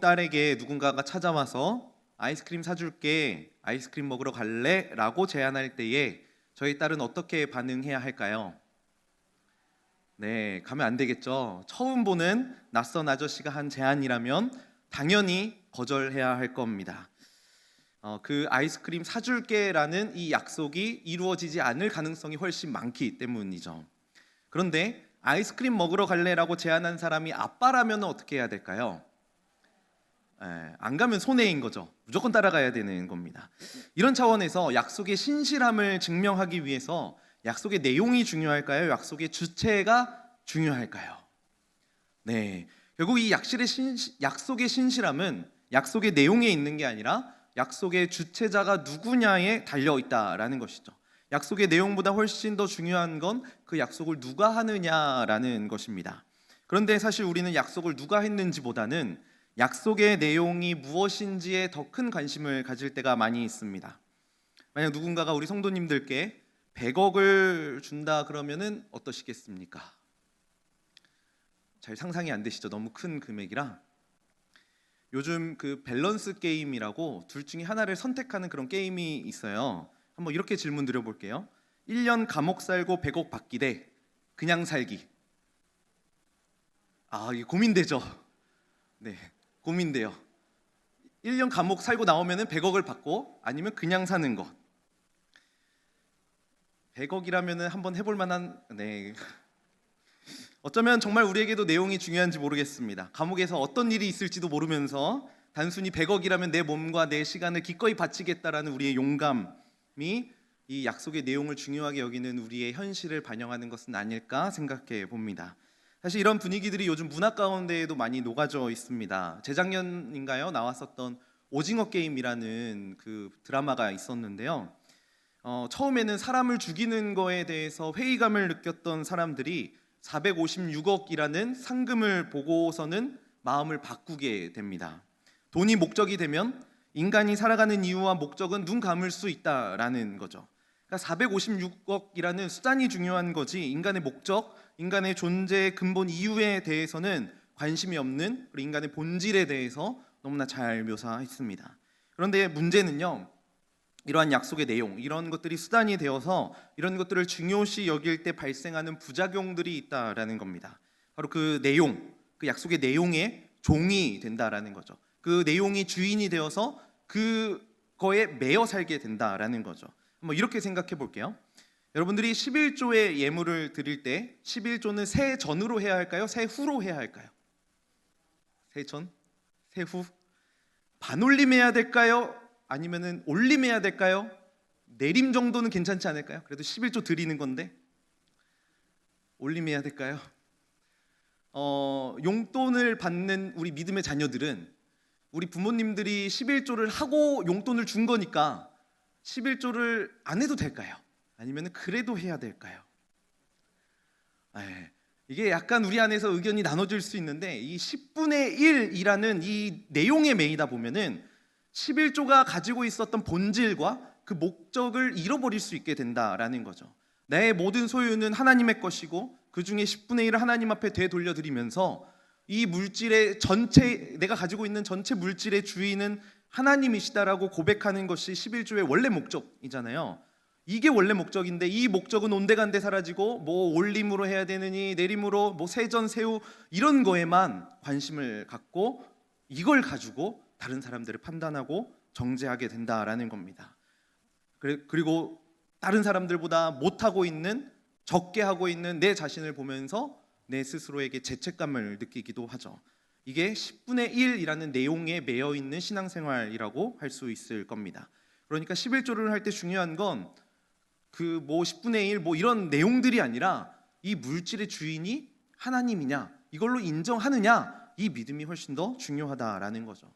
딸에게 누군가가 찾아와서 아이스크림 사줄게, 아이스크림 먹으러 갈래? 라고 제안할 때에 저희 딸은 어떻게 반응해야 할까요? 네, 가면 안 되겠죠. 처음 보는 낯선 아저씨가 한 제안이라면 당연히 거절해야 할 겁니다. 그 아이스크림 사줄게라는 이 약속이 이루어지지 않을 가능성이 훨씬 많기 때문이죠. 그런데 아이스크림 먹으러 갈래라고 제안한 사람이 아빠라면 어떻게 해야 될까요? 안 가면 손해인 거죠. 무조건 따라가야 되는 겁니다. 이런 차원에서 약속의 신실함을 증명하기 위해서 약속의 내용이 중요할까요? 약속의 주체가 중요할까요? 네, 결국 이 약속의 신실함은 약속의 내용에 있는 게 아니라 약속의 주체자가 누구냐에 달려 있다라는 것이죠. 약속의 내용보다 훨씬 더 중요한 건 그 약속을 누가 하느냐라는 것입니다. 그런데 사실 우리는 약속을 누가 했는지보다는 약속의 내용이 무엇인지에 더 큰 관심을 가질 때가 많이 있습니다. 만약 누군가가 우리 성도님들께 100억을 준다 그러면은 어떠시겠습니까? 잘 상상이 안 되시죠? 너무 큰 금액이라. 요즘 그 밸런스 게임이라고 둘 중에 하나를 선택하는 그런 게임이 있어요. 한번 이렇게 질문 드려볼게요. 1년 감옥 살고 100억 받기 대 그냥 살기. 이게 고민되죠? 네, 고민돼요. 1년 감옥 살고 나오면은 100억을 받고 아니면 그냥 사는 것. 100억이라면은 한번 해볼 만한. 네. 어쩌면 정말 우리에게도 내용이 중요한지 모르겠습니다. 감옥에서 어떤 일이 있을지도 모르면서 단순히 100억이라면 내 몸과 내 시간을 기꺼이 바치겠다라는 우리의 용감이 이 약속의 내용을 중요하게 여기는 우리의 현실을 반영하는 것은 아닐까 생각해 봅니다. 사실 이런 분위기들이 요즘 문화 가운데에도 많이 녹아져 있습니다. 재작년인가요? 나왔었던 오징어 게임이라는 그 드라마가 있었는데요. 처음에는 사람을 죽이는 거에 대해서 회의감을 느꼈던 사람들이 456억이라는 상금을 보고서는 마음을 바꾸게 됩니다. 돈이 목적이 되면 인간이 살아가는 이유와 목적은 눈 감을 수 있다라는 거죠. 그러니까 456억이라는 수단이 중요한 거지 인간의 목적, 인간의 존재의 근본 이유에 대해서는 관심이 없는 그리고 인간의 본질에 대해서 너무나 잘 묘사했습니다. 그런데 문제는요, 이러한 약속의 내용, 이런 것들이 수단이 되어서 이런 것들을 중요시 여길 때 발생하는 부작용들이 있다라는 겁니다. 바로 그 내용, 그 약속의 내용의 종이 된다라는 거죠. 그 내용이 주인이 되어서 그거에 매여 살게 된다라는 거죠. 한번 이렇게 생각해 볼게요. 여러분들이 11조의 예물을 드릴 때 11조는 새 전으로 해야 할까요? 새 후로 해야 할까요? 새 전? 새 후? 반올림해야 될까요? 아니면은 올림해야 될까요? 내림 정도는 괜찮지 않을까요? 그래도 11조 드리는 건데 올림해야 될까요? 용돈을 받는 우리 믿음의 자녀들은 우리 부모님들이 11조를 하고 용돈을 준 거니까 11조를 안 해도 될까요? 아니면 그래도 해야 될까요? 이게 약간 우리 안에서 의견이 나눠질 수 있는데 이 10분의 1이라는 이 내용에 매이다 보면은 11조가 가지고 있었던 본질과 그 목적을 잃어버릴 수 있게 된다라는 거죠. 내 모든 소유는 하나님의 것이고 그 중에 10분의 1을 하나님 앞에 되돌려드리면서 이 물질의 전체, 내가 가지고 있는 전체 물질의 주인은 하나님이시다라고 고백하는 것이 11조의 원래 목적이잖아요. 이게 원래 목적인데 이 목적은 온데간데 사라지고 뭐 올림으로 해야 되느니 내림으로 뭐 세전 세후 이런 거에만 관심을 갖고 이걸 가지고 다른 사람들을 판단하고 정죄하게 된다라는 겁니다. 그리고 다른 사람들보다 못하고 있는, 적게 하고 있는 내 자신을 보면서 내 스스로에게 죄책감을 느끼기도 하죠. 이게 10분의 1이라는 내용에 매여 있는 신앙생활이라고 할 수 있을 겁니다. 그러니까 11조를 할 때 중요한 건 그 뭐 10분의 1 뭐 이런 내용들이 아니라 이 물질의 주인이 하나님이냐 이걸로 인정하느냐 이 믿음이 훨씬 더 중요하다라는 거죠.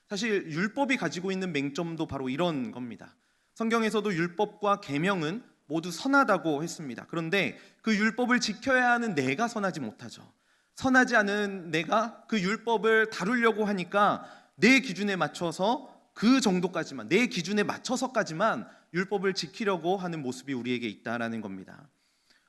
사실 율법이 가지고 있는 맹점도 바로 이런 겁니다. 성경에서도 율법과 계명은 모두 선하다고 했습니다. 그런데 그 율법을 지켜야 하는 내가 선하지 못하죠. 선하지 않은 내가 그 율법을 다루려고 하니까 내 기준에 맞춰서 그 정도까지만, 내 기준에 맞춰서까지만 율법을 지키려고 하는 모습이 우리에게 있다라는 겁니다.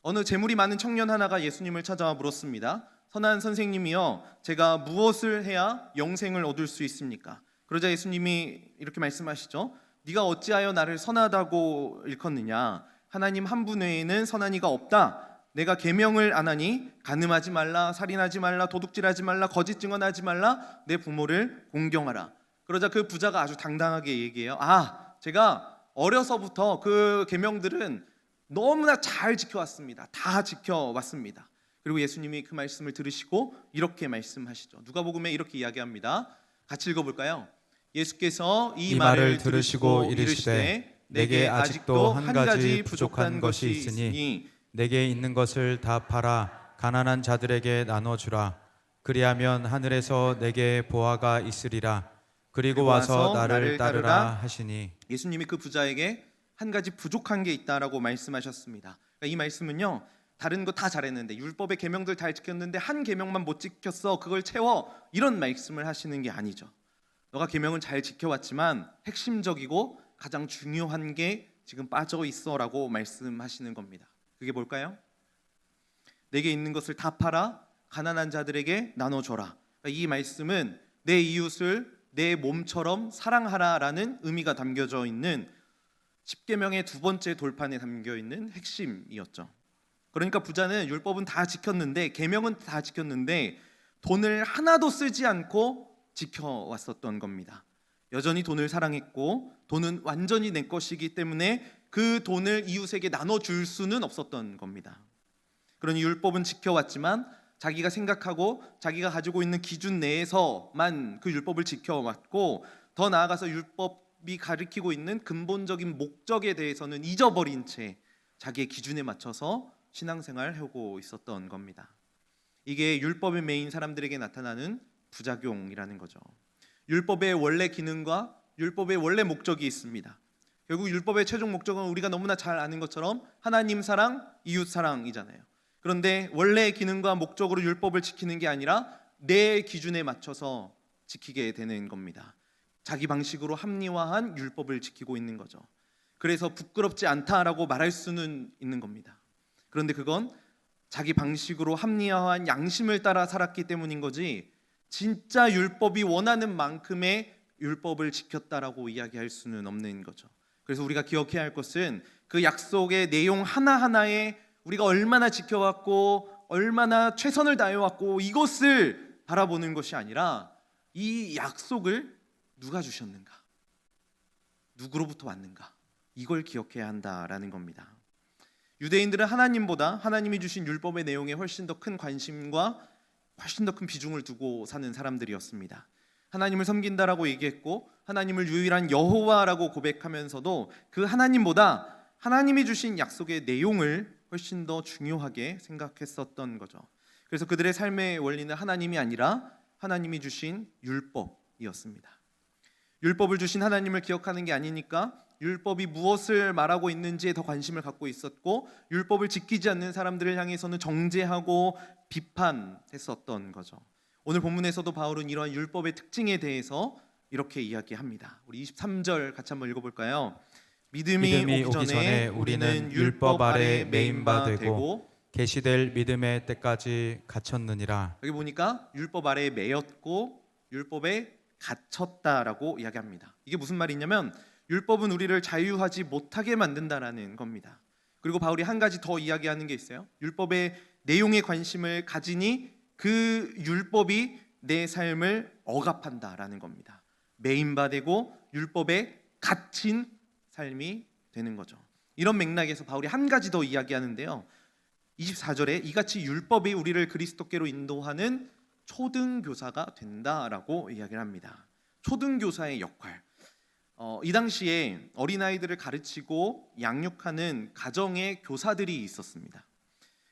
어느 재물이 많은 청년 하나가 예수님을 찾아와 물었습니다. 선한 선생님이여, 제가 무엇을 해야 영생을 얻을 수 있습니까? 그러자 예수님이 이렇게 말씀하시죠. 네가 어찌하여 나를 선하다고 일컫느냐? 하나님 한 분 외에는 선한 이가 없다. 내가 계명을 안 하니 간음하지 말라, 살인하지 말라, 도둑질하지 말라, 거짓 증언하지 말라, 내 부모를 공경하라. 그러자 그 부자가 아주 당당하게 얘기해요. 제가 어려서부터 그 계명들은 너무나 잘 지켜왔습니다. 다 지켜왔습니다. 그리고 예수님이 그 말씀을 들으시고 이렇게 말씀하시죠. 누가복음에 이렇게 이야기합니다. 같이 읽어볼까요? 예수께서 이 말을 들으시고 이르시되 내게 아직도 한 가지 부족한 것이 있으니 내게 있는 것을 다 팔아 가난한 자들에게 나눠주라. 그리하면 하늘에서 내게 보화가 있으리라. 그리고 와서 나를 따르라 하시니. 예수님이 그 부자에게 한 가지 부족한 게 있다라고 말씀하셨습니다. 그러니까 이 말씀은요, 다른 거 다 잘했는데 율법의 계명들 잘 지켰는데 한 계명만 못 지켰어, 그걸 채워, 이런 말씀을 하시는 게 아니죠. 너가 계명은 잘 지켜왔지만 핵심적이고 가장 중요한 게 지금 빠져 있어라고 말씀하시는 겁니다. 그게 뭘까요? 내게 있는 것을 다 팔아 가난한 자들에게 나눠줘라. 그러니까 이 말씀은 내 이웃을 내 몸처럼 사랑하라라는 의미가 담겨져 있는 10계명의 두 번째 돌판에 담겨 있는 핵심이었죠. 그러니까 부자는 율법은 다 지켰는데, 계명은 다 지켰는데 돈을 하나도 쓰지 않고 지켜왔었던 겁니다. 여전히 돈을 사랑했고 돈은 완전히 내 것이기 때문에 그 돈을 이웃에게 나눠줄 수는 없었던 겁니다. 그러니 율법은 지켜왔지만 자기가 생각하고 자기가 가지고 있는 기준 내에서만 그 율법을 지켜왔고, 더 나아가서 율법이 가리키고 있는 근본적인 목적에 대해서는 잊어버린 채 자기의 기준에 맞춰서 신앙생활을 하고 있었던 겁니다. 이게 율법에 매인 사람들에게 나타나는 부작용이라는 거죠. 율법의 원래 기능과 율법의 원래 목적이 있습니다. 결국 율법의 최종 목적은 우리가 너무나 잘 아는 것처럼 하나님 사랑, 이웃 사랑이잖아요. 그런데 원래의 기능과 목적으로 율법을 지키는 게 아니라 내 기준에 맞춰서 지키게 되는 겁니다. 자기 방식으로 합리화한 율법을 지키고 있는 거죠. 그래서 부끄럽지 않다라고 말할 수는 있는 겁니다. 그런데 그건 자기 방식으로 합리화한 양심을 따라 살았기 때문인 거지, 진짜 율법이 원하는 만큼의 율법을 지켰다라고 이야기할 수는 없는 거죠. 그래서 우리가 기억해야 할 것은 그 약속의 내용 하나하나에 우리가 얼마나 지켜왔고 얼마나 최선을 다해왔고 이것을 바라보는 것이 아니라 이 약속을 누가 주셨는가, 누구로부터 왔는가, 이걸 기억해야 한다라는 겁니다. 유대인들은 하나님보다 하나님이 주신 율법의 내용에 훨씬 더 큰 관심과 훨씬 더 큰 비중을 두고 사는 사람들이었습니다. 하나님을 섬긴다라고 얘기했고 하나님을 유일한 여호와라고 고백하면서도 그 하나님보다 하나님이 주신 약속의 내용을 훨씬 더 중요하게 생각했었던 거죠. 그래서 그들의 삶의 원리는 하나님이 아니라 하나님이 주신 율법이었습니다. 율법을 주신 하나님을 기억하는 게 아니니까 율법이 무엇을 말하고 있는지에 더 관심을 갖고 있었고, 율법을 지키지 않는 사람들을 향해서는 정죄하고 비판했었던 거죠. 오늘 본문에서도 바울은 이러한 율법의 특징에 대해서 이렇게 이야기합니다. 우리 23절 같이 한번 읽어볼까요? 믿음이 오기 전에 우리는 율법 아래 매인 바 되고 계시될 믿음의 때까지 갇혔느니라. 여기 보니까 율법 아래에 매였고 율법에 갇혔다라고 이야기합니다. 이게 무슨 말이냐면 율법은 우리를 자유하지 못하게 만든다라는 겁니다. 그리고 바울이 한 가지 더 이야기하는 게 있어요. 율법의 내용에 관심을 가지니 그 율법이 내 삶을 억압한다라는 겁니다. 매인바되고 율법에 갇힌 삶이 되는 거죠. 이런 맥락에서 바울이 한 가지 더 이야기하는데요. 24절에 이같이 율법이 우리를 그리스도께로 인도하는 초등교사가 된다라고 이야기를 합니다. 초등교사의 역할. 이 당시에 어린아이들을 가르치고 양육하는 가정의 교사들이 있었습니다.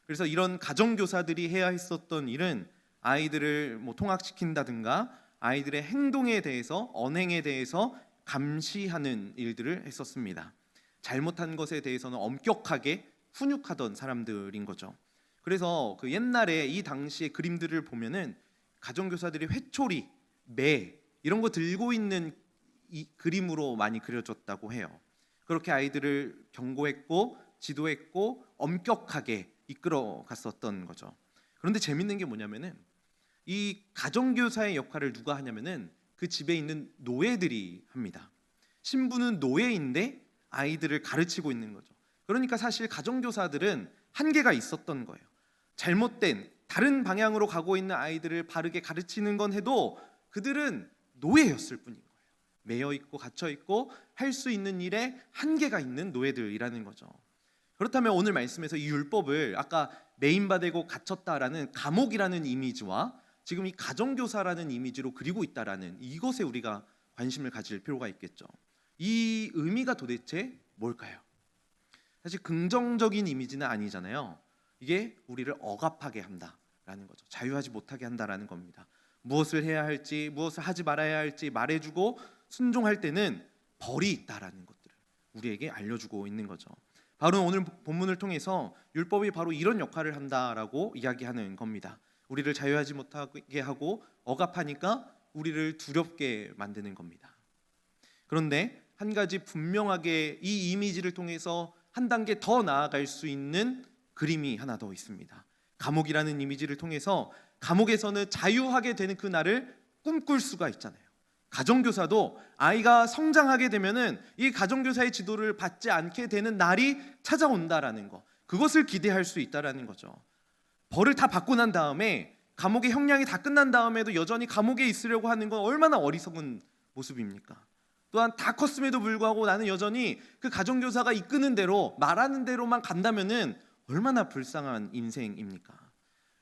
그래서 이런 가정교사들이 해야 했었던 일은 아이들을 통학시킨다든가 아이들의 행동에 대해서, 언행에 대해서 감시하는 일들을 했었습니다. 잘못한 것에 대해서는 엄격하게 훈육하던 사람들인 거죠. 그래서 그 옛날에 이 당시의 그림들을 보면은 가정교사들이 회초리, 매 이런 거 들고 있는 이 그림으로 많이 그려졌다고 해요. 그렇게 아이들을 경고했고 지도했고 엄격하게 이끌어 갔었던 거죠. 그런데 재밌는 게 뭐냐면은 이 가정교사의 역할을 누가 하냐면은 그 집에 있는 노예들이 합니다. 신부는 노예인데 아이들을 가르치고 있는 거죠. 그러니까 사실 가정교사들은 한계가 있었던 거예요. 잘못된 다른 방향으로 가고 있는 아이들을 바르게 가르치는 건 해도 그들은 노예였을 뿐인 거예요. 매여 있고 갇혀 있고 할 수 있는 일에 한계가 있는 노예들이라는 거죠. 그렇다면 오늘 말씀에서 이 율법을 아까 매인받고 갇혔다라는 감옥이라는 이미지와 지금 이 가정교사라는 이미지로 그리고 있다라는 이것에 우리가 관심을 가질 필요가 있겠죠. 이 의미가 도대체 뭘까요? 사실 긍정적인 이미지는 아니잖아요. 이게 우리를 억압하게 한다라는 거죠. 자유하지 못하게 한다라는 겁니다. 무엇을 해야 할지, 무엇을 하지 말아야 할지 말해주고 순종할 때는 벌이 있다라는 것들을 우리에게 알려주고 있는 거죠. 바로 오늘 본문을 통해서 율법이 바로 이런 역할을 한다라고 이야기하는 겁니다. 우리를 자유하지 못하게 하고 억압하니까 우리를 두렵게 만드는 겁니다. 그런데 한 가지 분명하게 이 이미지를 통해서 한 단계 더 나아갈 수 있는 그림이 하나 더 있습니다. 감옥이라는 이미지를 통해서 감옥에서는 자유하게 되는 그 날을 꿈꿀 수가 있잖아요. 가정교사도 아이가 성장하게 되면은 이 가정교사의 지도를 받지 않게 되는 날이 찾아온다라는 거, 그것을 기대할 수 있다라는 거죠. 벌을 다 받고 난 다음에 감옥의 형량이 다 끝난 다음에도 여전히 감옥에 있으려고 하는 건 얼마나 어리석은 모습입니까? 또한 다 컸음에도 불구하고 나는 여전히 그 가정교사가 이끄는 대로 말하는 대로만 간다면은 얼마나 불쌍한 인생입니까?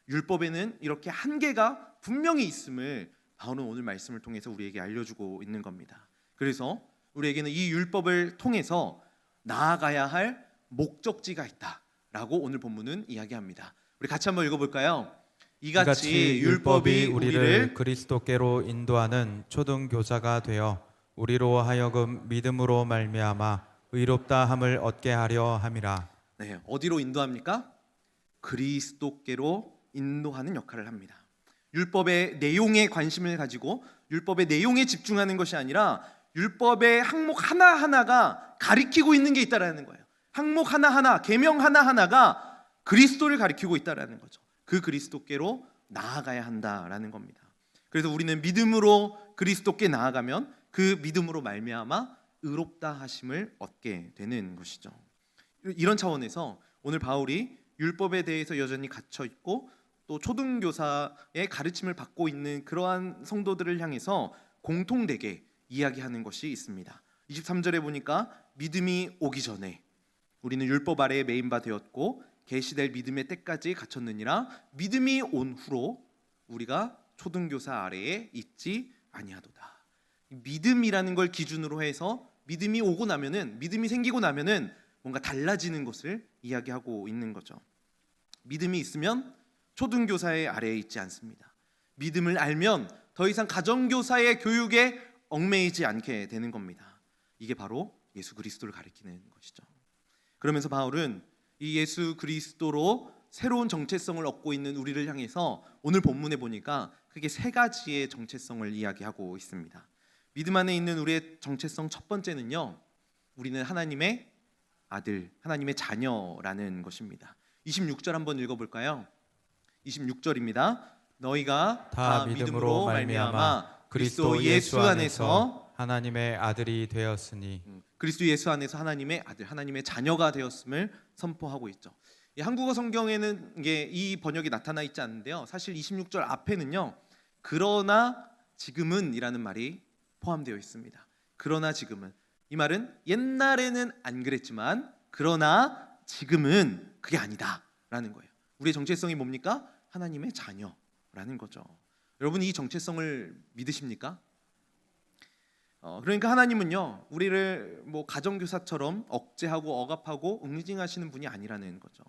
율법에는 이렇게 한계가 분명히 있음을 바울은 오늘 말씀을 통해서 우리에게 알려주고 있는 겁니다. 그래서 우리에게는 이 율법을 통해서 나아가야 할 목적지가 있다라고 오늘 본문은 이야기합니다. 우리 같이 한번 읽어볼까요? 이같이 율법이 우리를 그리스도께로 인도하는 초등교사가 되어 우리로 하여금 믿음으로 말미암아 의롭다 함을 얻게 하려 함이라. 네, 어디로 인도합니까? 그리스도께로 인도하는 역할을 합니다. 율법의 내용에 관심을 가지고 율법의 내용에 집중하는 것이 아니라 율법의 항목 하나하나가 가리키고 있는 게 있다라는 거예요. 항목 하나하나, 계명 하나하나가 그리스도를 가리키고 있다라는 거죠. 그 그리스도께로 나아가야 한다라는 겁니다. 그래서 우리는 믿음으로 그리스도께 나아가면 그 믿음으로 말미암아 의롭다 하심을 얻게 되는 것이죠. 이런 차원에서 오늘 바울이 율법에 대해서 여전히 갇혀 있고 또 초등교사의 가르침을 받고 있는 그러한 성도들을 향해서 공통되게 이야기하는 것이 있습니다. 23절에 보니까 믿음이 오기 전에 우리는 율법 아래에 매인바 되었고 계시될 믿음의 때까지 갇혔느니라. 믿음이 온 후로 우리가 초등교사 아래에 있지 아니하도다. 믿음이라는 걸 기준으로 해서 믿음이 오고 나면은, 믿음이 생기고 나면은 뭔가 달라지는 것을 이야기하고 있는 거죠. 믿음이 있으면 초등교사의 아래에 있지 않습니다. 믿음을 알면 더 이상 가정교사의 교육에 얽매이지 않게 되는 겁니다. 이게 바로 예수 그리스도를 가리키는 것이죠. 그러면서 바울은 이 예수 그리스도로 새로운 정체성을 얻고 있는 우리를 향해서 오늘 본문에 보니까 크게 세 가지의 정체성을 이야기하고 있습니다. 믿음 안에 있는 우리의 정체성 첫 번째는요, 우리는 하나님의 아들, 하나님의 자녀라는 것입니다. 26절 한번 읽어볼까요? 26절입니다. 너희가 다 믿음으로 말미암아 그리스도 예수 안에서 하나님의 아들이 되었으니. 그리스도 예수 안에서 하나님의 아들, 하나님의 자녀가 되었음을 선포하고 있죠. 이 한국어 성경에는 이 번역이 나타나 있지 않는데요. 사실 26절 앞에는요, 그러나 지금은 이라는 말이 포함되어 있습니다. 그러나 지금은, 이 말은 옛날에는 안 그랬지만 그러나 지금은 그게 아니다 라는 거예요. 우리의 정체성이 뭡니까? 하나님의 자녀라는 거죠. 여러분, 이 정체성을 믿으십니까? 그러니까 하나님은요, 우리를 가정교사처럼 억제하고 억압하고 응징하시는 분이 아니라는 거죠.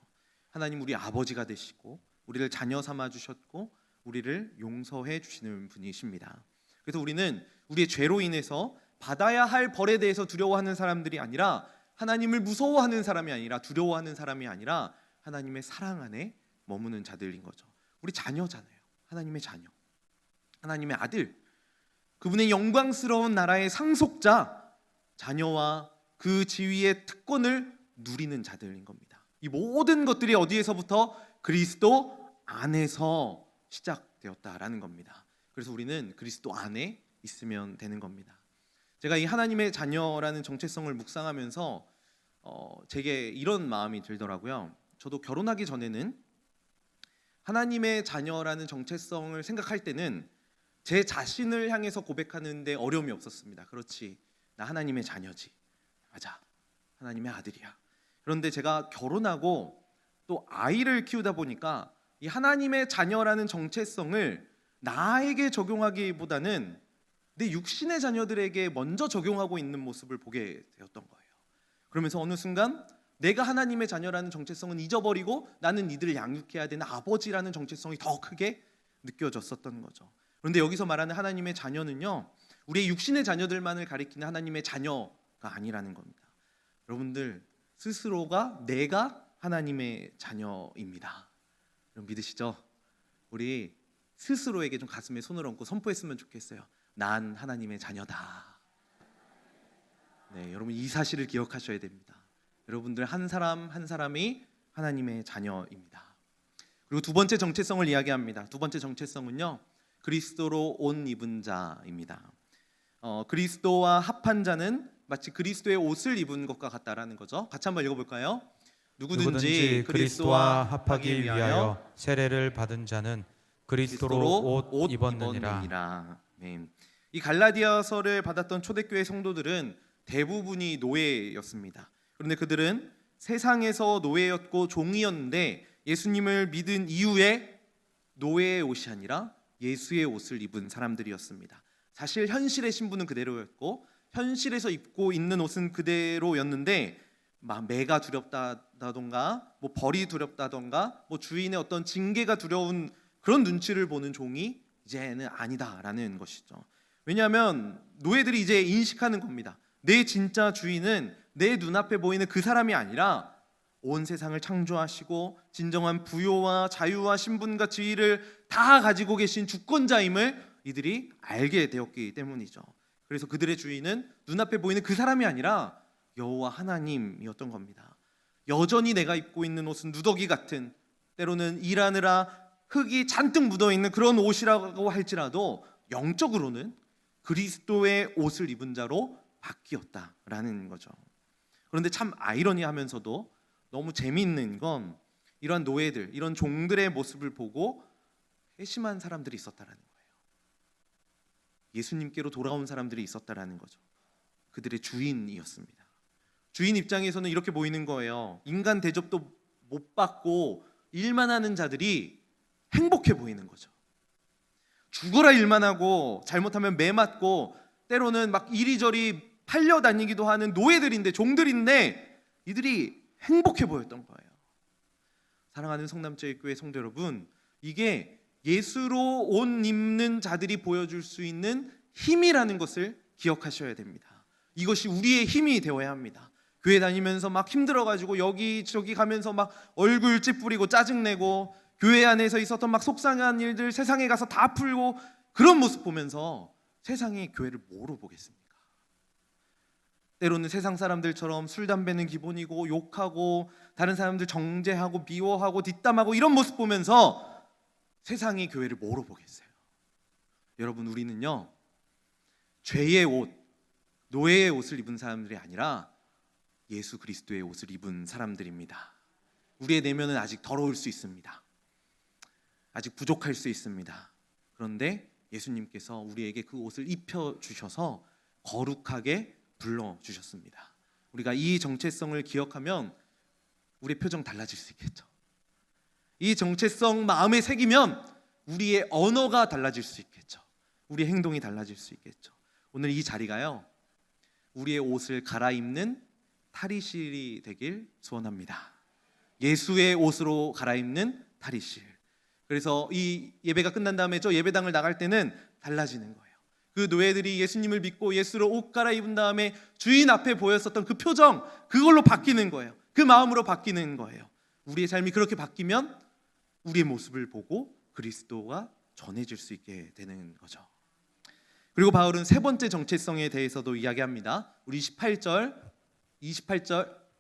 하나님 우리 아버지가 되시고 우리를 자녀 삼아 주셨고 우리를 용서해 주시는 분이십니다. 그래서 우리는 우리의 죄로 인해서 받아야 할 벌에 대해서 두려워하는 사람들이 아니라, 하나님을 무서워하는 사람이 아니라, 두려워하는 사람이 아니라 하나님의 사랑 안에 머무는 자들인 거죠. 우리 자녀잖아요. 하나님의 자녀, 하나님의 아들, 그분의 영광스러운 나라의 상속자, 자녀와 그 지위의 특권을 누리는 자들인 겁니다. 이 모든 것들이 어디에서부터? 그리스도 안에서 시작되었다라는 겁니다. 그래서 우리는 그리스도 안에 있으면 되는 겁니다. 제가 이 하나님의 자녀라는 정체성을 묵상하면서 제게 이런 마음이 들더라고요. 저도 결혼하기 전에는 하나님의 자녀라는 정체성을 생각할 때는 제 자신을 향해서 고백하는데 어려움이 없었습니다. 그렇지, 나 하나님의 자녀지, 맞아, 하나님의 아들이야. 그런데 제가 결혼하고 또 아이를 키우다 보니까 이 하나님의 자녀라는 정체성을 나에게 적용하기보다는 내 육신의 자녀들에게 먼저 적용하고 있는 모습을 보게 되었던 거예요. 그러면서 어느 순간 내가 하나님의 자녀라는 정체성은 잊어버리고 나는 이들을 양육해야 되는 아버지라는 정체성이 더 크게 느껴졌었던 거죠. 그런데 여기서 말하는 하나님의 자녀는요, 우리의 육신의 자녀들만을 가리키는 하나님의 자녀가 아니라는 겁니다. 여러분들 스스로가 내가 하나님의 자녀입니다. 여러분 믿으시죠? 우리 스스로에게 좀 가슴에 손을 얹고 선포했으면 좋겠어요. 난 하나님의 자녀다. 네, 여러분 이 사실을 기억하셔야 됩니다. 여러분들 한 사람 한 사람이 하나님의 자녀입니다. 그리고 두 번째 정체성을 이야기합니다. 두 번째 정체성은요, 그리스도로 옷 입은 자입니다. 그리스도와 합한 자는 마치 그리스도의 옷을 입은 것과 같다라는 거죠. 같이 한번 읽어볼까요? 누구든지 그리스도와 합하기 위하여 세례를 받은 자는 그리스도로 옷 입었느니라. 네. 이 갈라디아서를 받았던 초대교회 성도들은 대부분이 노예였습니다. 그런데 그들은 세상에서 노예였고 종이었는데 예수님을 믿은 이후에 노예의 옷이 아니라 예수의 옷을 입은 사람들이었습니다. 사실 현실의 신분은 그대로였고 현실에서 입고 있는 옷은 그대로였는데 막 매가 두렵다던가 뭐 벌이 두렵다던가 뭐 주인의 어떤 징계가 두려운 그런 눈치를 보는 종이 이제는 아니다라는 것이죠. 왜냐하면 노예들이 이제 인식하는 겁니다. 내 진짜 주인은 내 눈앞에 보이는 그 사람이 아니라 온 세상을 창조하시고 진정한 부요와 자유와 신분과 지위를 다 가지고 계신 주권자임을 이들이 알게 되었기 때문이죠. 그래서 그들의 주인은 눈앞에 보이는 그 사람이 아니라 여호와 하나님이었던 겁니다. 여전히 내가 입고 있는 옷은 누더기 같은, 때로는 일하느라 흙이 잔뜩 묻어있는 그런 옷이라고 할지라도 영적으로는 그리스도의 옷을 입은 자로 바뀌었다라는 거죠. 그런데 참 아이러니하면서도 너무 재미있는 건 이런 노예들, 이런 종들의 모습을 보고 회심한 사람들이 있었다라는 거예요. 예수님께로 돌아온 사람들이 있었다라는 거죠. 그들의 주인이었습니다. 주인 입장에서는 이렇게 보이는 거예요. 인간 대접도 못 받고 일만 하는 자들이 행복해 보이는 거죠. 죽어라 일만 하고 잘못하면 매 맞고 때로는 막 이리저리 팔려다니기도 하는 노예들인데, 종들인데 이들이 행복해 보였던 거예요. 사랑하는 성남제일교회 성도 여러분, 이게 예수로 옷 입는 자들이 보여줄 수 있는 힘이라는 것을 기억하셔야 됩니다. 이것이 우리의 힘이 되어야 합니다. 교회 다니면서 막 힘들어가지고 여기저기 가면서 막 얼굴 찌푸리고 짜증내고 교회 안에서 있었던 막 속상한 일들 세상에 가서 다 풀고 그런 모습 보면서 세상이 교회를 뭐로 보겠습니까? 때로는 세상 사람들처럼 술 담배는 기본이고 욕하고 다른 사람들 정죄하고 미워하고 뒷담하고 이런 모습 보면서 세상이 교회를 뭐로 보겠어요? 여러분, 우리는요 죄의 옷, 노예의 옷을 입은 사람들이 아니라 예수 그리스도의 옷을 입은 사람들입니다. 우리의 내면은 아직 더러울 수 있습니다. 아직 부족할 수 있습니다. 그런데 예수님께서 우리에게 그 옷을 입혀주셔서 거룩하게 불러주셨습니다. 우리가 이 정체성을 기억하면 우리의 표정 달라질 수 있겠죠. 이 정체성 마음에 새기면 우리의 언어가 달라질 수 있겠죠. 우리의 행동이 달라질 수 있겠죠. 오늘 이 자리가요, 우리의 옷을 갈아입는 탈의실이 되길 소원합니다. 예수의 옷으로 갈아입는 탈의실. 그래서 이 예배가 끝난 다음에 저 예배당을 나갈 때는 달라지는 거예요. 그 노예들이 예수님을 믿고 예수로 옷 갈아입은 다음에 주인 앞에 보였었던 그 표정, 그걸로 바뀌는 거예요. 그 마음으로 바뀌는 거예요. 우리의 삶이 그렇게 바뀌면 우리의 모습을 보고 그리스도가 전해질 수 있게 되는 거죠. 그리고 바울은 세 번째 정체성에 대해서도 이야기합니다. 우리 28절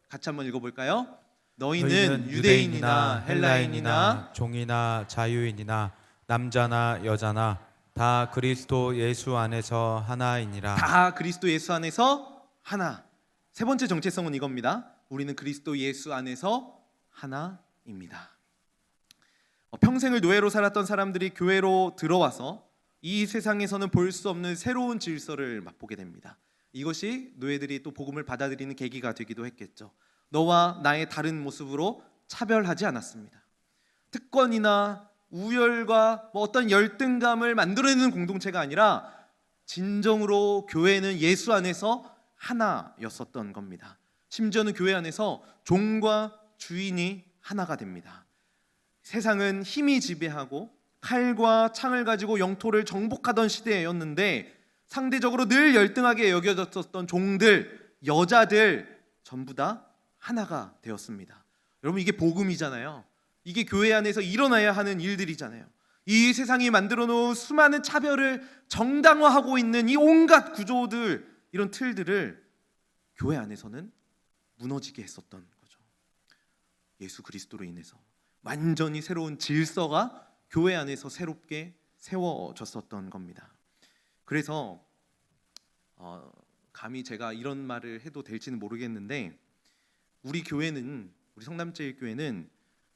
같이 한번 읽어볼까요? 너희는 유대인이나 헬라인이나 종이나 자유인이나 남자나 여자나 다 그리스도 예수 안에서 하나이니라. 다 그리스도 예수 안에서 하나. 세 번째 정체성은 이겁니다. 우리는 그리스도 예수 안에서 하나입니다. 평생을 노예로 살았던 사람들이 교회로 들어와서 이 세상에서는 볼 수 없는 새로운 질서를 맛보게 됩니다. 이것이 노예들이 또 복음을 받아들이는 계기가 되기도 했겠죠. 너와 나의 다른 모습으로 차별하지 않았습니다. 특권이나 우열과 어떤 열등감을 만들어내는 공동체가 아니라 진정으로 교회는 예수 안에서 하나였었던 겁니다. 심지어는 교회 안에서 종과 주인이 하나가 됩니다. 세상은 힘이 지배하고 칼과 창을 가지고 영토를 정복하던 시대였는데 상대적으로 늘 열등하게 여겨졌었던 종들, 여자들 전부 다 하나가 되었습니다. 여러분, 이게 복음이잖아요. 이게 교회 안에서 일어나야 하는 일들이잖아요. 이 세상이 만들어 놓은 수많은 차별을 정당화하고 있는 이 온갖 구조들, 이런 틀들을 교회 안에서는 무너지게 했었던 거죠. 예수 그리스도로 인해서 완전히 새로운 질서가 교회 안에서 새롭게 세워졌었던 겁니다. 그래서 감히 제가 이런 말을 해도 될지는 모르겠는데 우리 교회는, 우리 성남제일교회는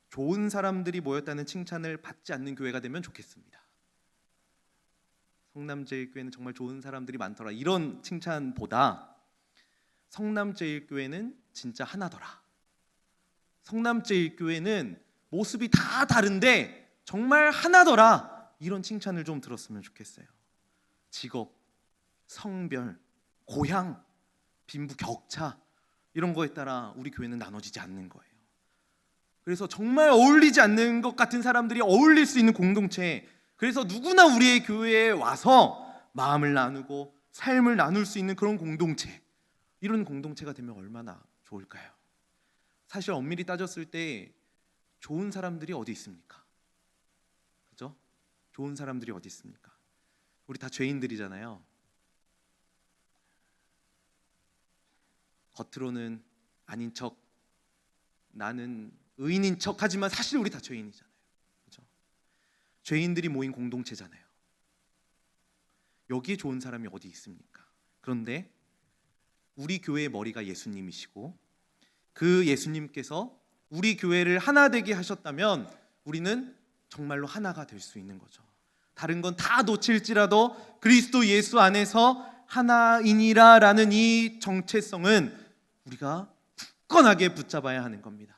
좋은 사람들이 모였다는 칭찬을 받지 않는 교회가 되면 좋겠습니다. 성남제일교회는 정말 좋은 사람들이 많더라, 이런 칭찬보다 성남제일교회는 진짜 하나더라, 성남제일교회는 모습이 다 다른데 정말 하나더라, 이런 칭찬을 좀 들었으면 좋겠어요. 직업, 성별, 고향, 빈부 격차 이런 거에 따라 우리 교회는 나눠지지 않는 거예요. 그래서 정말 어울리지 않는 것 같은 사람들이 어울릴 수 있는 공동체, 그래서 누구나 우리의 교회에 와서 마음을 나누고 삶을 나눌 수 있는 그런 공동체, 이런 공동체가 되면 얼마나 좋을까요? 사실 엄밀히 따졌을 때 좋은 사람들이 어디 있습니까? 그죠? 좋은 사람들이 어디 있습니까? 우리 다 죄인들이잖아요. 겉으로는 아닌 척, 나는 의인인 척 하지만 사실 우리 다 죄인이잖아요. 그죠? 죄인들이 모인 공동체잖아요. 여기에 좋은 사람이 어디 있습니까? 그런데 우리 교회의 머리가 예수님이시고 그 예수님께서 우리 교회를 하나 되게 하셨다면 우리는 정말로 하나가 될 수 있는 거죠. 다른 건 다 놓칠지라도 그리스도 예수 안에서 하나이니라라는 이 정체성은 우리가 굳건하게 붙잡아야 하는 겁니다.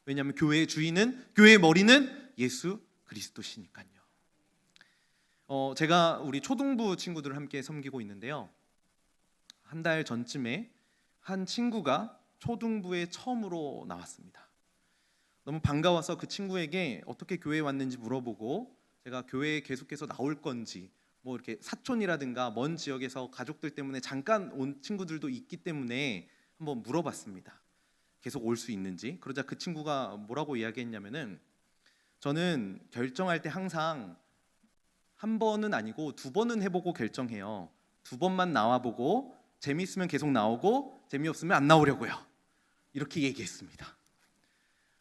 왜냐하면 교회의 주인은, 교회의 머리는 예수 그리스도시니까요. 제가 우리 초등부 친구들을 함께 섬기고 있는데요, 한 달 전쯤에 한 친구가 초등부에 처음으로 나왔습니다. 너무 반가워서 그 친구에게 어떻게 교회에 왔는지 물어보고, 제가 교회에 계속해서 나올 건지, 뭐 이렇게 사촌이라든가 먼 지역에서 가족들 때문에 잠깐 온 친구들도 있기 때문에 한번 물어봤습니다. 계속 올 수 있는지. 그러자 그 친구가 뭐라고 이야기했냐면은, 저는 결정할 때 항상 한 번은 아니고 두 번은 해보고 결정해요. 두 번만 나와보고 재미있으면 계속 나오고 재미없으면 안 나오려고요. 이렇게 얘기했습니다.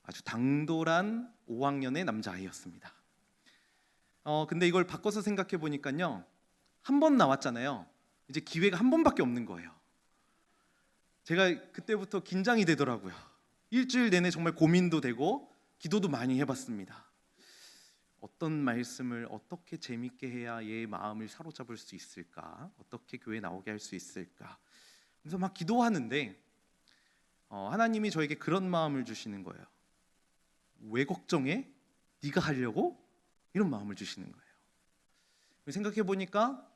아주 당돌한 5학년의 남자아이였습니다. 근데 이걸 바꿔서 생각해 보니까요, 한 번 나왔잖아요. 이제 기회가 한 번밖에 없는 거예요. 제가 그때부터 긴장이 되더라고요. 일주일 내내 정말 고민도 되고 기도도 많이 해봤습니다. 어떤 말씀을 어떻게 재밌게 해야 얘의 마음을 사로잡을 수 있을까? 어떻게 교회에 나오게 할 수 있을까? 그래서 막 기도하는데 하나님이 저에게 그런 마음을 주시는 거예요. 왜 걱정해? 네가 하려고? 이런 마음을 주시는 거예요. 생각해 보니까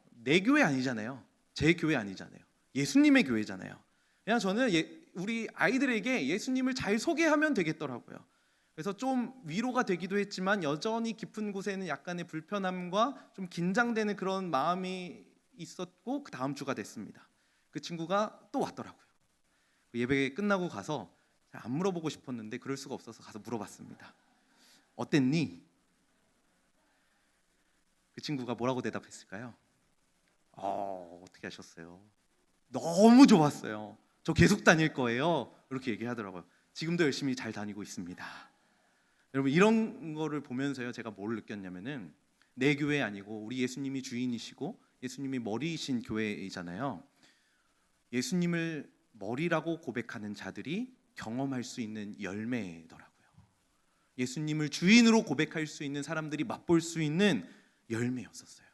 내 교회 아니잖아요. 제 교회 아니잖아요. 예수님의 교회잖아요. 그냥 저는 우리 아이들에게 예수님을 잘 소개하면 되겠더라고요. 그래서 좀 위로가 되기도 했지만 여전히 깊은 곳에는 약간의 불편함과 좀 긴장되는 그런 마음이 있었고, 그 다음 주가 됐습니다. 그 친구가 또 왔더라고요. 예배 끝나고 가서 안 물어보고 싶었는데 그럴 수가 없어서 가서 물어봤습니다. 어땠니? 그 친구가 뭐라고 대답했을까요? 어떻게 하셨어요? 너무 좋았어요. 저 계속 다닐 거예요. 이렇게 얘기하더라고요. 지금도 열심히 잘 다니고 있습니다. 여러분 이런 거를 보면서요 제가 뭘 느꼈냐면은 내 교회 아니고 우리 예수님이 주인이시고 예수님이 머리이신 교회이잖아요. 예수님을 머리라고 고백하는 자들이 경험할 수 있는 열매더라고요. 예수님을 주인으로 고백할 수 있는 사람들이 맛볼 수 있는 열매였었어요.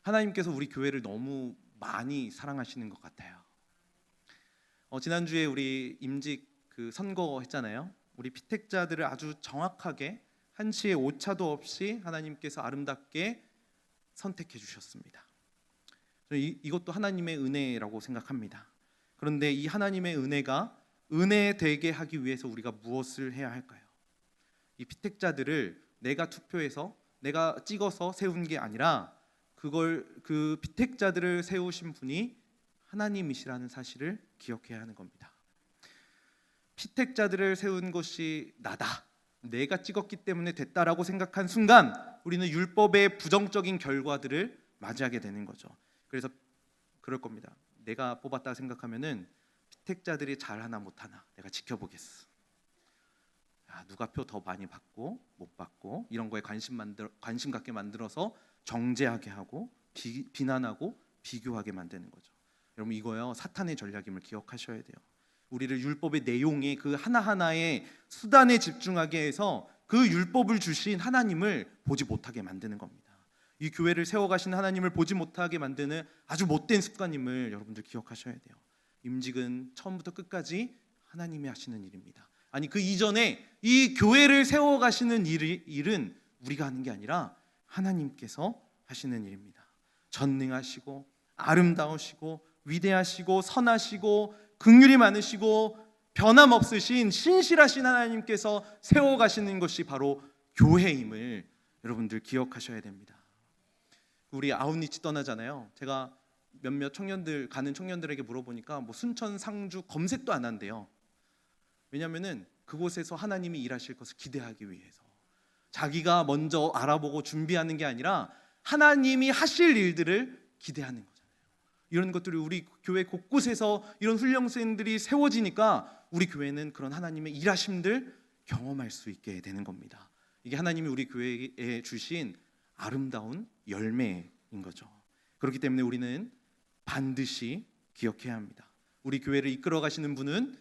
하나님께서 우리 교회를 너무 많이 사랑하시는 것 같아요. 지난주에 우리 임직 선거했잖아요. 우리 피택자들을 아주 정확하게 한치의 오차도 없이 하나님께서 아름답게 선택해 주셨습니다. 저는 이것도 하나님의 은혜라고 생각합니다. 그런데 이 하나님의 은혜가 은혜되게 하기 위해서 우리가 무엇을 해야 할까요? 이 피택자들을 내가 투표해서 내가 찍어서 세운 게 아니라 그 피택자들을 세우신 분이 하나님이시라는 사실을 기억해야 하는 겁니다. 피택자들을 세운 것이 나다, 내가 찍었기 때문에 됐다라고 생각한 순간 우리는 율법의 부정적인 결과들을 맞이하게 되는 거죠. 그래서 그럴 겁니다. 내가 뽑았다 생각하면은 피택자들이 잘하나 못하나 내가 지켜보겠어. 누가 표 더 많이 받고 못 받고 이런 거에 관심 갖게 만들어서 정죄하게 하고 비난하고 비교하게 만드는 거죠. 여러분 이거요 사탄의 전략임을 기억하셔야 돼요. 우리를 율법의 내용에 그 하나하나의 수단에 집중하게 해서 그 율법을 주신 하나님을 보지 못하게 만드는 겁니다. 이 교회를 세워가신 하나님을 보지 못하게 만드는 아주 못된 습관임을 여러분들 기억하셔야 돼요. 임직은 처음부터 끝까지 하나님이 하시는 일입니다. 아니 그 이전에 이 교회를 세워가시는 일은 우리가 하는 게 아니라 하나님께서 하시는 일입니다. 전능하시고 아름다우시고 위대하시고 선하시고 긍휼이 많으시고 변함없으신 신실하신 하나님께서 세워가시는 것이 바로 교회임을 여러분들 기억하셔야 됩니다. 우리 아웃리치 떠나잖아요. 제가 몇몇 가는 청년들에게 물어보니까 뭐 순천, 상주 검색도 안 한대요. 왜냐하면은 그곳에서 하나님이 일하실 것을 기대하기 위해서 자기가 먼저 알아보고 준비하는 게 아니라 하나님이 하실 일들을 기대하는 거잖아요. 이런 것들이 우리 교회 곳곳에서 이런 훈련생들이 세워지니까 우리 교회는 그런 하나님의 일하심들 경험할 수 있게 되는 겁니다. 이게 하나님이 우리 교회에 주신 아름다운 열매인 거죠. 그렇기 때문에 우리는 반드시 기억해야 합니다. 우리 교회를 이끌어 가시는 분은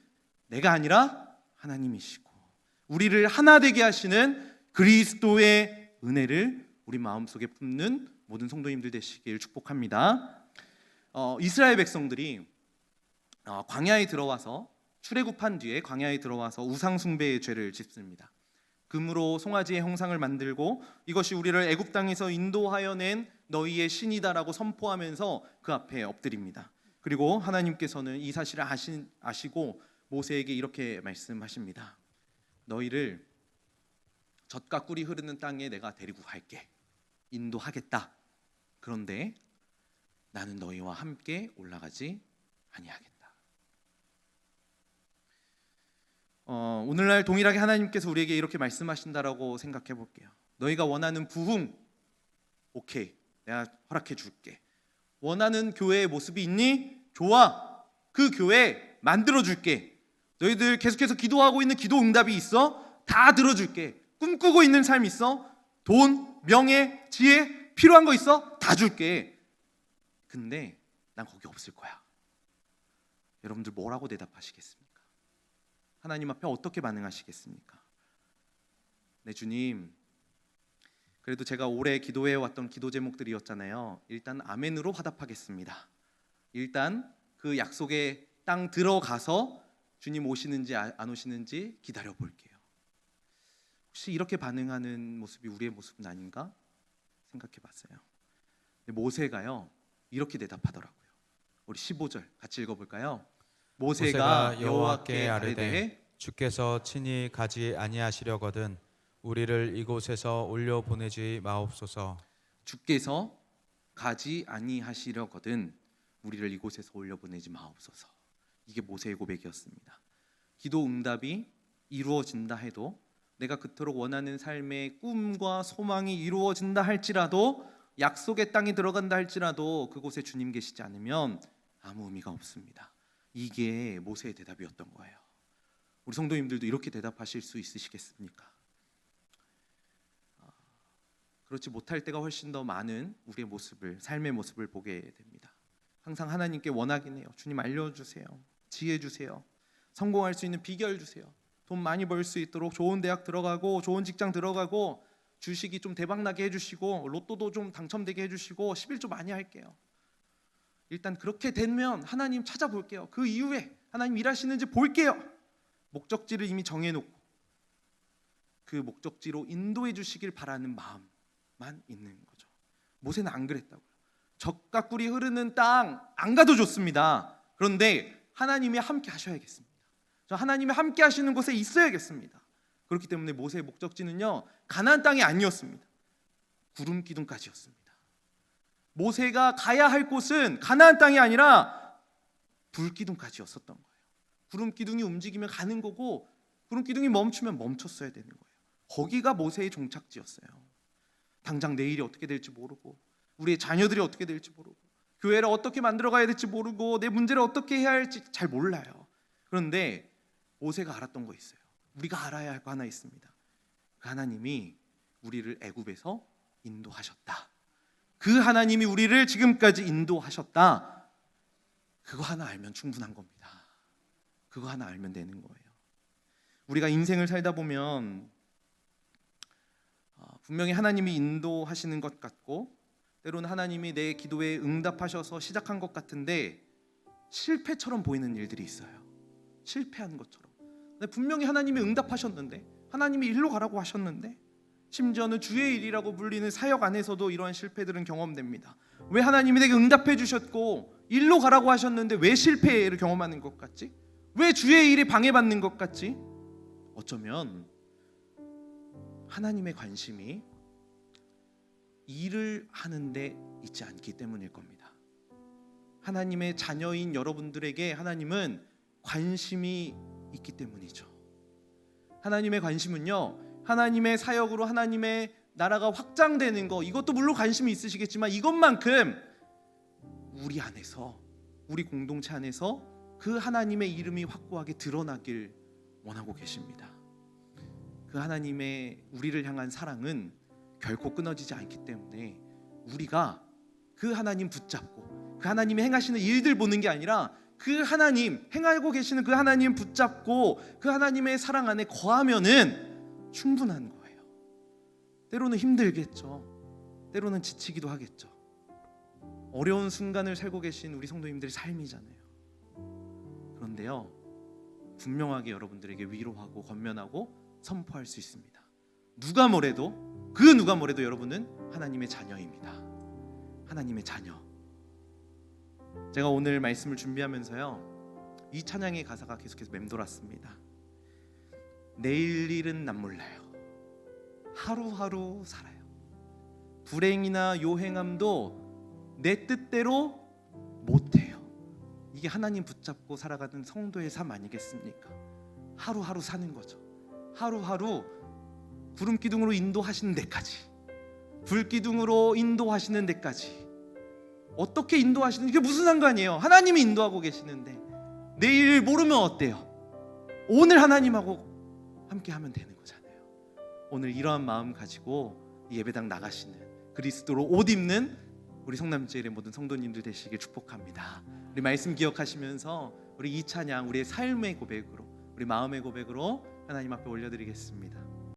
내가 아니라 하나님이시고 우리를 하나 되게 하시는 그리스도의 은혜를 우리 마음속에 품는 모든 성도님들 되시길 축복합니다. 이스라엘 백성들이 광야에 들어와서 출애굽한 뒤에 광야에 들어와서 우상 숭배의 죄를 짓습니다. 금으로 송아지의 형상을 만들고 이것이 우리를 애굽 땅에서 인도하여 낸 너희의 신이다라고 선포하면서 그 앞에 엎드립니다. 그리고 하나님께서는 이 사실을 아시고 모세에게 이렇게 말씀하십니다. 너희를 젖과 꿀이 흐르는 땅에 내가 데리고 갈게. 인도하겠다. 그런데 나는 너희와 함께 올라가지 아니하겠다. 오늘날 동일하게 하나님께서 우리에게 이렇게 말씀하신다라고 생각해 볼게요. 너희가 원하는 부흥, 오케이, 내가 허락해 줄게. 원하는 교회의 모습이 있니? 좋아, 그 교회 만들어 줄게. 너희들 계속해서 기도하고 있는 기도 응답이 있어? 다 들어줄게. 꿈꾸고 있는 삶 있어? 돈, 명예, 지혜 필요한 거 있어? 다 줄게. 근데 난 거기 없을 거야. 여러분들 뭐라고 대답하시겠습니까? 하나님 앞에 어떻게 반응하시겠습니까? 네, 주님, 그래도 제가 오래 기도해 왔던 기도 제목들이었잖아요. 일단 아멘으로 화답하겠습니다. 일단 그 약속의 땅 들어가서 주님 오시는지 안 오시는지 기다려 볼게요. 혹시 이렇게 반응하는 모습이 우리의 모습은 아닌가 생각해 봤어요. 모세가요 이렇게 대답하더라고요. 우리 15절 같이 읽어볼까요? 모세가 여호와께 아뢰되 주께서 친히 가지 아니하시려거든 우리를 이곳에서 올려 보내지 마옵소서. 주께서 가지 아니하시려거든 우리를 이곳에서 올려 보내지 마옵소서. 이게 모세의 고백이었습니다. 기도 응답이 이루어진다 해도 내가 그토록 원하는 삶의 꿈과 소망이 이루어진다 할지라도 약속의 땅에 들어간다 할지라도 그곳에 주님 계시지 않으면 아무 의미가 없습니다. 이게 모세의 대답이었던 거예요. 우리 성도님들도 이렇게 대답하실 수 있으시겠습니까? 그렇지 못할 때가 훨씬 더 많은 우리의 모습을, 삶의 모습을 보게 됩니다. 항상 하나님께 원하긴 해요. 주님 알려주세요. 지혜 주세요. 성공할 수 있는 비결 주세요. 돈 많이 벌 수 있도록 좋은 대학 들어가고 좋은 직장 들어가고 주식이 좀 대박나게 해주시고 로또도 좀 당첨되게 해주시고 11조 많이 할게요. 일단 그렇게 되면 하나님 찾아볼게요. 그 이후에 하나님 일하시는지 볼게요. 목적지를 이미 정해놓고 그 목적지로 인도해 주시길 바라는 마음만 있는 거죠. 모세는 안 그랬다고요. 적과 꿀이 흐르는 땅 안 가도 좋습니다. 그런데 하나님이 함께 하셔야겠습니다. 저 하나님이 함께 하시는 곳에 있어야겠습니다. 그렇기 때문에 모세의 목적지는요, 가나안 땅이 아니었습니다. 구름 기둥까지였습니다. 모세가 가야 할 곳은 가나안 땅이 아니라 불 기둥까지였었던 거예요. 구름 기둥이 움직이면 가는 거고 구름 기둥이 멈추면 멈췄어야 되는 거예요. 거기가 모세의 종착지였어요. 당장 내일이 어떻게 될지 모르고 우리의 자녀들이 어떻게 될지 모르고 교회를 어떻게 만들어가야 될지 모르고 내 문제를 어떻게 해야 할지 잘 몰라요. 그런데 모세가 알았던 거 있어요. 우리가 알아야 할 거 하나 있습니다. 그 하나님이 우리를 애굽에서 인도하셨다. 그 하나님이 우리를 지금까지 인도하셨다. 그거 하나 알면 충분한 겁니다. 그거 하나 알면 되는 거예요. 우리가 인생을 살다 보면 분명히 하나님이 인도하시는 것 같고 때로는 하나님이 내 기도에 응답하셔서 시작한 것 같은데 실패처럼 보이는 일들이 있어요. 실패한 것처럼. 근데 분명히 하나님이 응답하셨는데 하나님이 일로 가라고 하셨는데 심지어는 주의 일이라고 불리는 사역 안에서도 이러한 실패들은 경험됩니다. 왜 하나님이 내게 응답해 주셨고 일로 가라고 하셨는데 왜 실패를 경험하는 것 같지? 왜 주의 일이 방해받는 것 같지? 어쩌면 하나님의 관심이 일을 하는데 있지 않기 때문일 겁니다. 하나님의 자녀인 여러분들에게 하나님은 관심이 있기 때문이죠. 하나님의 관심은요, 하나님의 사역으로 하나님의 나라가 확장되는 거, 이것도 물론 관심이 있으시겠지만 이것만큼 우리 안에서, 우리 공동체 안에서 그 하나님의 이름이 확고하게 드러나길 원하고 계십니다. 그 하나님의 우리를 향한 사랑은 결코 끊어지지 않기 때문에 우리가 그 하나님 붙잡고 그 하나님이 행하시는 일들 보는 게 아니라 그 하나님, 행하고 계시는 그 하나님 붙잡고 그 하나님의 사랑 안에 거하면은 충분한 거예요. 때로는 힘들겠죠. 때로는 지치기도 하겠죠. 어려운 순간을 살고 계신 우리 성도님들의 삶이잖아요. 그런데요, 분명하게 여러분들에게 위로하고 권면하고 선포할 수 있습니다. 누가 뭐래도 여러분은 하나님의 자녀입니다. 하나님의 자녀. 제가 오늘 말씀을 준비하면서요, 이 찬양의 가사가 계속해서 맴돌았습니다. 내일 일은 난 몰라요. 하루하루 살아요. 불행이나 요행함도 내 뜻대로 못해요. 이게 하나님 붙잡고 살아가는 성도의 삶 아니겠습니까? 하루하루 사는 거죠. 하루하루 구름 기둥으로 인도하시는 데까지, 불 기둥으로 인도하시는 데까지. 어떻게 인도하시는지 이게 무슨 상관이에요? 하나님이 인도하고 계시는데 내일 모르면 어때요? 오늘 하나님하고 함께 하면 되는 거잖아요. 오늘 이러한 마음 가지고 예배당 나가시는, 그리스도로 옷 입는 우리 성남제일의 모든 성도님들 되시길 축복합니다. 우리 말씀 기억하시면서 우리 이 찬양, 우리의 삶의 고백으로, 우리 마음의 고백으로 하나님 앞에 올려드리겠습니다.